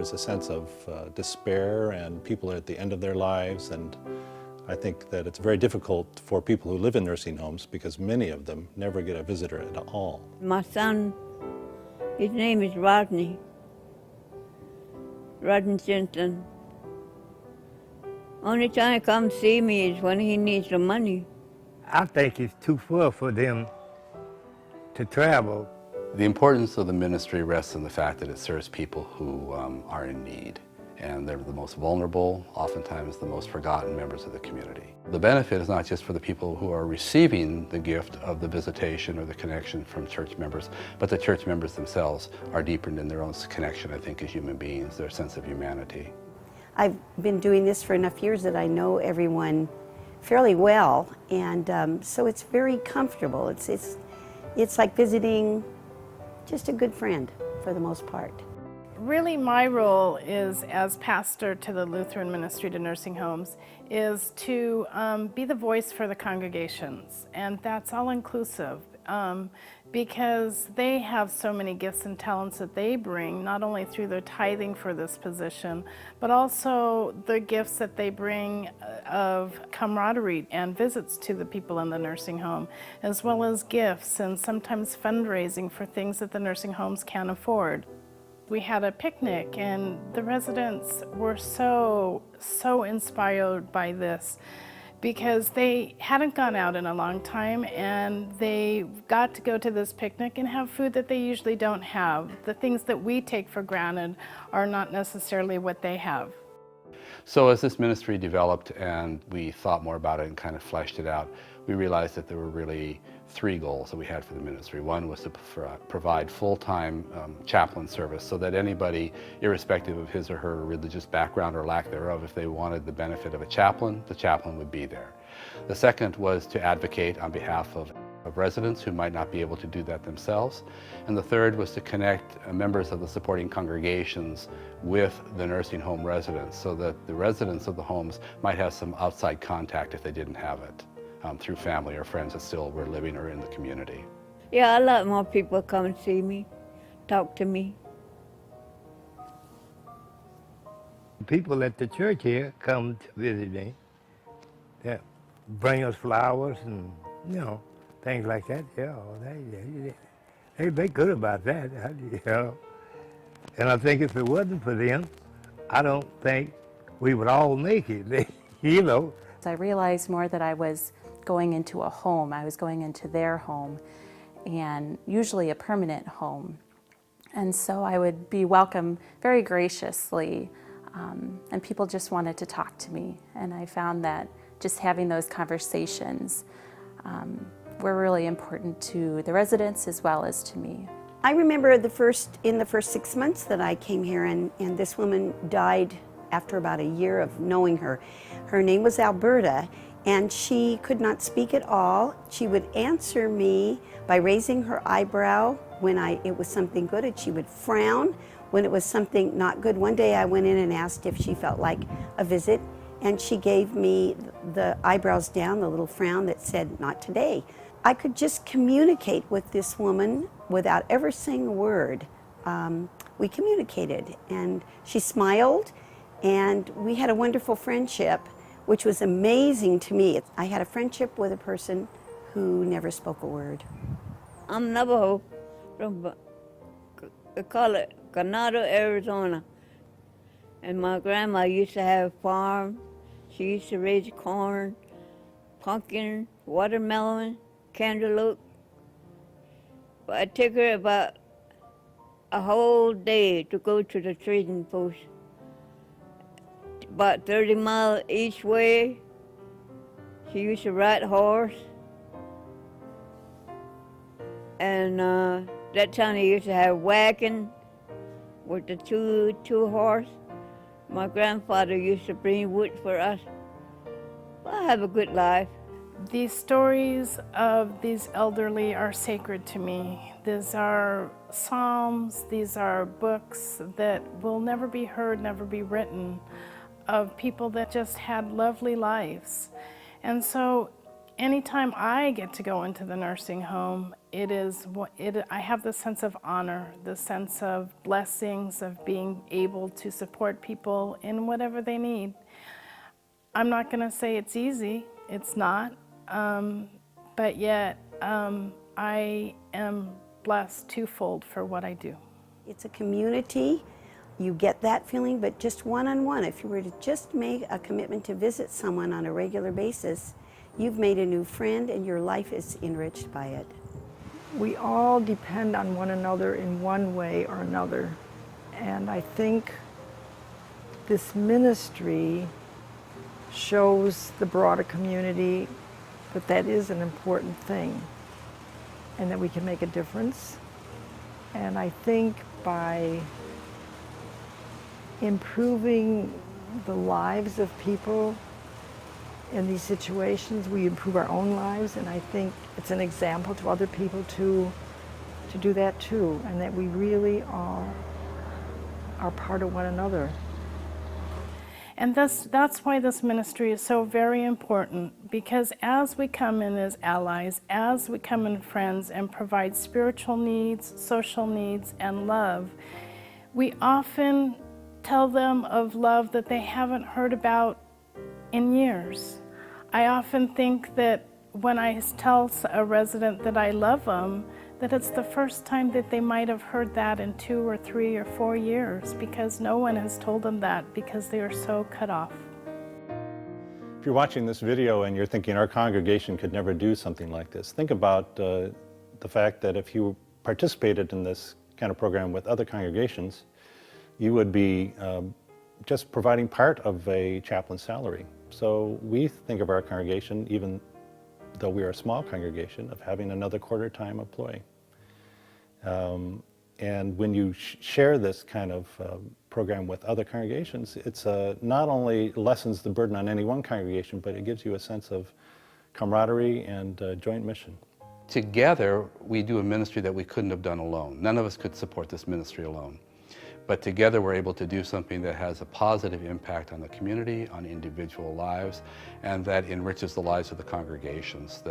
there's a sense of despair, and people are at the end of their lives, and I think that it's very difficult for people who live in nursing homes because many of them never get a visitor at all. My son, his name is Rodney Jensen. Only time he comes see me is when he needs the money. I think it's too far for them to travel. The importance of the ministry rests in the fact that it serves people who are in need, and they're the most vulnerable, oftentimes the most forgotten members of the community. The benefit is not just for the people who are receiving the gift of the visitation or the connection from church members, but the church members themselves are deepened in their own connection, I think, as human beings, their sense of humanity. I've been doing this for enough years that I know everyone fairly well, and so it's very comfortable. It's like visiting just a good friend for the most part. Really, my role is, as pastor to the Lutheran Ministry to Nursing Homes, is to be the voice for the congregations, and that's all inclusive because they have so many gifts and talents that they bring, not only through their tithing for this position, but also the gifts that they bring of camaraderie and visits to the people in the nursing home, as well as gifts and sometimes fundraising for things that the nursing homes can't afford. We had a picnic, and the residents were so inspired by this because they hadn't gone out in a long time, and they got to go to this picnic and have food that they usually don't have. The things that we take for granted are not necessarily what they have. So as this ministry developed and we thought more about it and kind of fleshed it out, we realized that there were really three goals that we had for the ministry. One was to provide full-time chaplain service so that anybody, irrespective of his or her religious background or lack thereof, if they wanted the benefit of a chaplain, the chaplain would be there. The second was to advocate on behalf of residents who might not be able to do that themselves. And the third was to connect members of the supporting congregations with the nursing home residents so that the residents of the homes might have some outside contact if they didn't have it. Through family or friends that still were living or in the community. Yeah, I let more people come and see me, talk to me. People at the church here come to visit me. They bring us flowers and, you know, things like that. Yeah, they good about that, you know. And I think if it wasn't for them, I don't think we would all make it, you know. I realized more that I was going into a home. I was going into their home, and usually a permanent home. And so I would be welcomed very graciously, and people just wanted to talk to me. And I found that just having those conversations were really important to the residents as well as to me. I remember in the first 6 months that I came here, and this woman died after about a year of knowing her. Her name was Alberta, and she could not speak at all. She would answer me by raising her eyebrow when it was something good, and she would frown when it was something not good. One day I went in and asked if she felt like a visit, and she gave me the eyebrows down, the little frown that said, "Not today." I could just communicate with this woman without ever saying a word. We communicated, and she smiled, and we had a wonderful friendship, which was amazing to me. I had a friendship with a person who never spoke a word. I'm Navajo from, they call it Coronado, Arizona. And my grandma used to have a farm. She used to raise corn, pumpkin, watermelon, cantaloupe. But it took her about a whole day to go to the trading post. About 30 miles each way. She used to ride a horse. And that time they used to have wagon with the two horse. My grandfather used to bring wood for us. Well, I have a good life. These stories of these elderly are sacred to me. These are psalms, these are books that will never be heard, never be written, of people that just had lovely lives. And so anytime I get to go into the nursing home, I have the sense of honor, the sense of blessings, of being able to support people in whatever they need. I'm not going to say it's easy. It's not. But yet, I am blessed twofold for what I do. It's a community. You get that feeling, but just one-on-one. If you were to just make a commitment to visit someone on a regular basis, you've made a new friend and your life is enriched by it. We all depend on one another in one way or another. And I think this ministry shows the broader community that that is an important thing and that we can make a difference. And I think by improving the lives of people in these situations, we improve our own lives, and I think it's an example to other people to do that too, and that we really all are part of one another. And that's why this ministry is so very important, because as we come in as allies, as we come in friends and provide spiritual needs, social needs, and love, we often tell them of love that they haven't heard about in years. I often think that when I tell a resident that I love them, that it's the first time that they might have heard that in 2 or 3 or 4 years, because no one has told them that, because they are so cut off. If you're watching this video and you're thinking our congregation could never do something like this, think about the fact that if you participated in this kind of program with other congregations, you would be just providing part of a chaplain's salary. So we think of our congregation, even though we are a small congregation, of having another quarter-time employee. And when you share this kind of program with other congregations, it's not only lessens the burden on any one congregation, but it gives you a sense of camaraderie and joint mission. Together, we do a ministry that we couldn't have done alone. None of us could support this ministry alone. But together we're able to do something that has a positive impact on the community, on individual lives, and that enriches the lives of the congregations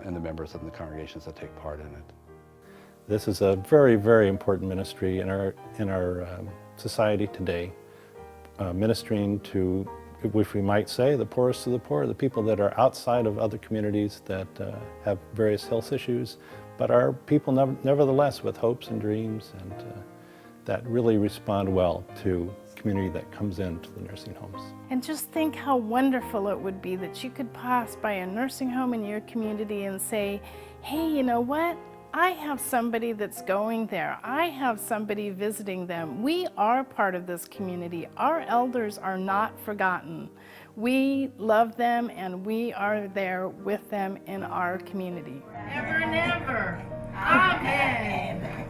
and the members of the congregations that take part in it. This is a very, very important ministry in our society today, ministering to, if we might say, the poorest of the poor, the people that are outside of other communities that have various health issues, but are people nevertheless with hopes and dreams, and that really respond well to community that comes into the nursing homes. And just think how wonderful it would be that you could pass by a nursing home in your community and say, hey, you know what? I have somebody that's going there. I have somebody visiting them. We are part of this community. Our elders are not forgotten. We love them and we are there with them in our community. Ever and ever. Amen.